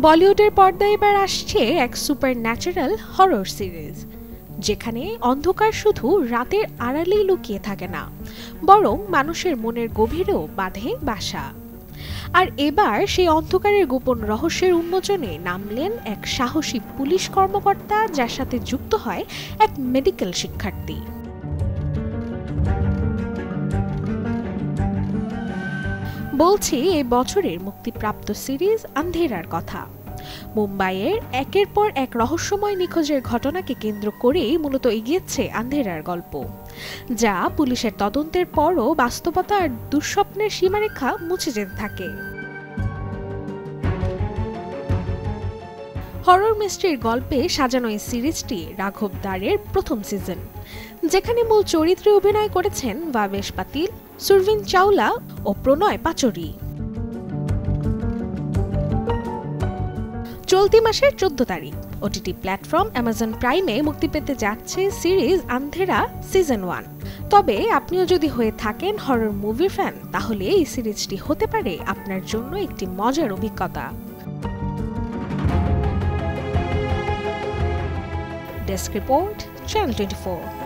বলিউডের পর্দায় এবার আসছে এক সুপার ন্যাচারাল হরর সিরিজ, যেখানে অন্ধকার শুধু রাতের আড়ালেই লুকিয়ে থাকে না, বরং মানুষের মনের গভীরেও বাঁধে বাসা। আর এবার সেই অন্ধকারের গোপন রহস্যের উন্মোচনে নামলেন এক সাহসী পুলিশ কর্মকর্তা, যার সাথে যুক্ত হয় এক মেডিকেল শিক্ষার্থী। বলছি এই বছরের মুক্তিপ্রাপ্ত সিরিজ আন্ধেরার কথা। মুম্বাইয়ের একের পর এক রহস্যময় নিখোঁজের ঘটনাকে কেন্দ্র করেই মূলত এগিয়েছে আন্ধেরার গল্প, যা পুলিশের তদন্তের পরও বাস্তবতা আর দুঃস্বপ্নের সীমারেখা মুছে যেতে থাকে। হরর মিস্ট্রির গল্পে সাজানো এই সিরিজটি রাঘব দারের প্রথম সিজন, যেখানে মূল চরিত্রে অভিনয় করেছেন ভাবেশ পাতিল, সুরভিন চাওলা ও প্রণয় পাচরি। চলতি মাসের 14 তারিখ ওটিটি প্ল্যাটফর্ম অ্যামাজন প্রাইমে মুক্তি পেতে যাচ্ছে সিরিজ আন্ধেরা সিজন 1। তবে আপনিও যদি হয়ে থাকেন হরর মুভি ফ্যান, তাহলে এই সিরিজটি হতে পারে আপনার জন্য একটি মজার অভিজ্ঞতা। Desk report, channel 24।